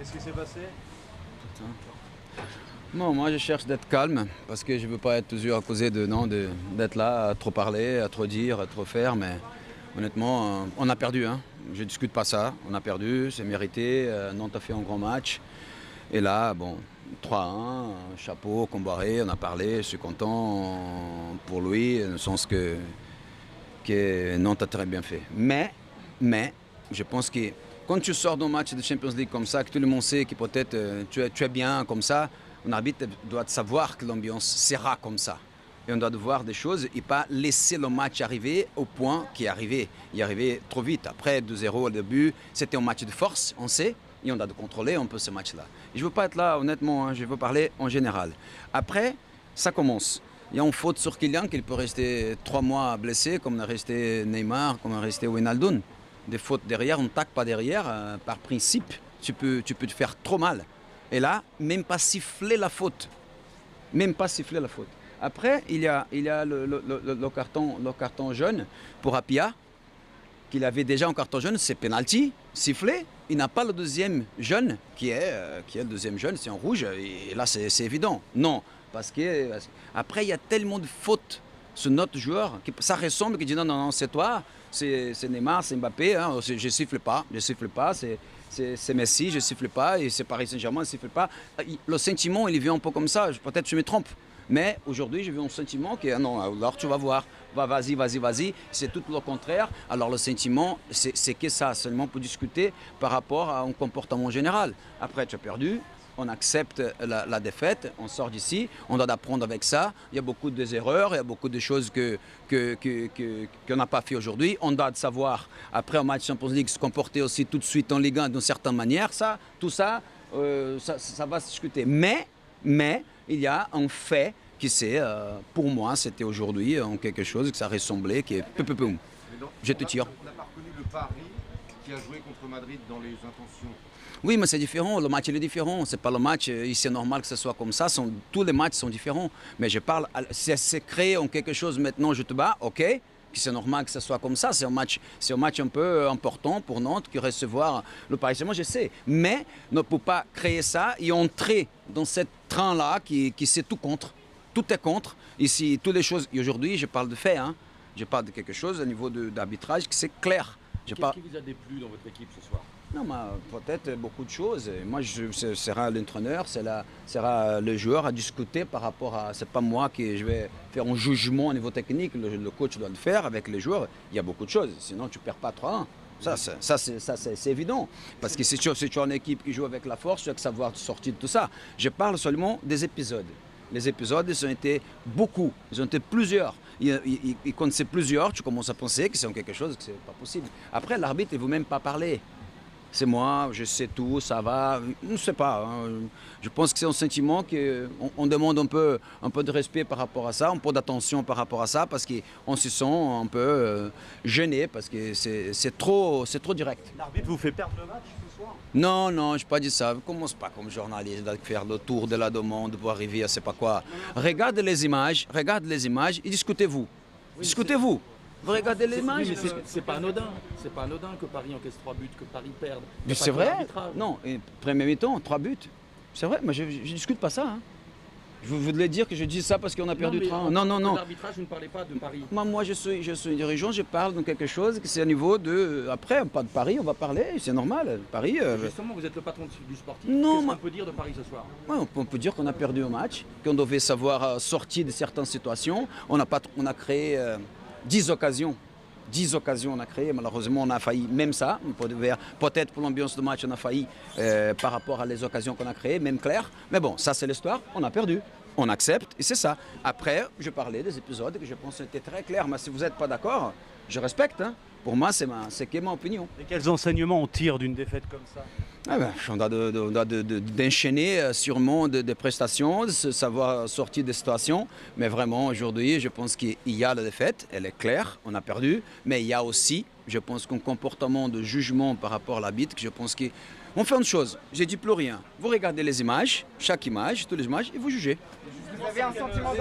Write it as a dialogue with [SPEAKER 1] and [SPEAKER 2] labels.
[SPEAKER 1] Qu'est-ce qui s'est passé?
[SPEAKER 2] Non, moi je cherche d'être calme parce que je ne veux pas être toujours accusé d'être là, à trop parler, à trop dire, à trop faire. Mais honnêtement, on a perdu. Hein. Je ne discute pas ça. On a perdu, c'est mérité. Nantes a fait un grand match. Et là, bon, 3-1, chapeau, Combaré, on a parlé. Je suis content pour lui, dans le sens que Nantes a très bien fait. Mais, je pense que quand tu sors d'un match de Champions League comme ça, que tout le monde sait que peut-être tu es bien comme ça, un arbitre doit savoir que l'ambiance sera comme ça. Et on doit voir des choses et pas laisser le match arriver au point qu'il est arrivé. Il est arrivé trop vite. Après 2-0 au début, c'était un match de force, on sait, et on doit contrôler un peu ce match-là. Je ne veux pas être là, honnêtement, hein, je veux parler en général. Après, ça commence. Il y a une faute sur Kylian qu'il peut rester 3 mois blessé, comme on a resté Neymar, comme on a resté Wijnaldum. Des fautes derrière, on ne tacle pas derrière, par principe, tu peux te faire trop mal. Et là, même pas siffler la faute. Même pas siffler la faute. Après, il y a le carton jaune pour Apia, qu'il avait déjà un carton jaune, c'est penalty, sifflé. Il n'a pas le deuxième jaune, qui est le deuxième jaune, c'est en rouge, et là c'est évident. Non, parce que après il y a tellement de fautes sur notre joueur, que ça ressemble, qui dit non, c'est toi, c'est Neymar, c'est Mbappé, hein, je siffle pas, c'est Messi, je siffle pas, et c'est Paris Saint-Germain, je siffle pas. Le sentiment, il vient un peu comme ça, peut-être je me trompe. Mais aujourd'hui, j'ai vu un sentiment que non, alors tu vas voir, vas-y, c'est tout le contraire. Alors le sentiment, c'est que ça, seulement pour discuter par rapport à un comportement général. Après, tu as perdu, on accepte la défaite, on sort d'ici, on doit apprendre avec ça. Il y a beaucoup d'erreurs, il y a beaucoup de choses qu'on n'a pas fait aujourd'hui. On doit savoir, après un match Champions League, se comporter aussi tout de suite en Ligue 1 d'une certaine manière. Tout ça, ça va se discuter. Mais il y a un fait qui c'est, pour moi, c'était aujourd'hui quelque chose que ça ressemblait, qui est je te tire.
[SPEAKER 1] On n'a pas reconnu le Paris qui a joué contre Madrid dans les intentions.
[SPEAKER 2] Oui, mais c'est différent, le match il est différent, c'est pas le match, c'est normal que ce soit comme ça, tous les matchs sont différents. Mais je parle, c'est créé en quelque chose maintenant, je te bats, ok, c'est normal que ce soit comme ça, c'est un match un peu important pour Nantes qui recevoir le Paris Saint-Germain, je sais. Mais ne peut pas créer ça et entrer dans ce train-là qui c'est tout contre. Tout est contre. Ici, toutes les choses, et aujourd'hui, je parle de fait, hein. Je parle de quelque chose au niveau d'arbitrage qui c'est clair.
[SPEAKER 3] Qu'est-ce qui vous a déplu dans votre équipe ce soir?
[SPEAKER 2] Non, mais peut-être beaucoup de choses. Moi, ce sera l'entraîneur, sera le joueur à discuter par rapport à... C'est pas moi qui je vais faire un jugement au niveau technique. Le coach doit le faire avec les joueurs. Il y a beaucoup de choses. Sinon, tu ne perds pas 3-1. Ça c'est évident. Parce que si tu as une équipe qui joue avec la force, tu as que savoir sortir de tout ça. Je parle seulement des épisodes. Les épisodes, ils ont été beaucoup, ils ont été plusieurs. Et quand c'est plusieurs, tu commences à penser que c'est quelque chose que c'est pas possible. Après, l'arbitre, il ne veut même pas parler. C'est moi, je sais tout, ça va. Je ne sais pas. Hein. Je pense que c'est un sentiment qu'on demande un peu de respect par rapport à ça, un peu d'attention par rapport à ça, parce qu'on se sent un peu gêné, parce que c'est trop direct.
[SPEAKER 1] L'arbitre vous fait perdre le match ce soir?
[SPEAKER 2] Non, je n'ai pas dit ça. Ne commence pas comme journaliste à faire le tour de la demande pour arriver à je ne sais pas quoi. Regarde les images et discutez-vous.
[SPEAKER 3] Oui,
[SPEAKER 2] discutez-vous. Vous regardez les images.
[SPEAKER 3] Oui, mais c'est pas anodin. C'est pas anodin que Paris encaisse 3 buts, que Paris perde.
[SPEAKER 2] C'est vrai. Non, premier mi-temps, 3 buts. C'est vrai, mais je ne discute pas ça. Hein. Je voulais dire que je dis ça parce qu'on a perdu 3. Non.
[SPEAKER 3] L'arbitrage, je ne parlais pas de Paris.
[SPEAKER 2] Moi, je suis dirigeant, je parle de quelque chose que c'est à niveau de... Après, pas de Paris, on va parler, c'est normal. Paris...
[SPEAKER 3] Justement, vous êtes le patron du sportif.
[SPEAKER 2] Non,
[SPEAKER 3] qu'est-ce qu'on peut dire de Paris ce soir?
[SPEAKER 2] Ouais, on peut dire qu'on a perdu un match, qu'on devait savoir sortir de certaines situations. On a créé 10 occasions. 10 occasions on a créé, malheureusement on a failli, même ça, peut-être pour l'ambiance de match on a failli par rapport à les occasions qu'on a créées, même clair. Mais bon, ça c'est l'histoire, on a perdu, on accepte et c'est ça. Après, je parlais des épisodes que je pense étaient très clairs, mais si vous n'êtes pas d'accord, je respecte. Hein. Pour moi, c'est ma opinion.
[SPEAKER 1] Et quels enseignements on tire d'une défaite comme ça?
[SPEAKER 2] On doit d'enchaîner sûrement des prestations, de savoir sortir des situations. Mais vraiment, aujourd'hui, je pense qu'il y a la défaite, elle est claire, on a perdu. Mais il y a aussi, je pense, qu'un comportement de jugement par rapport à l'arbitre, je pense qu'on fait une chose, je ne dis plus rien. Vous regardez les images, chaque image, toutes les images, et vous jugez.
[SPEAKER 4] Vous avez un sentiment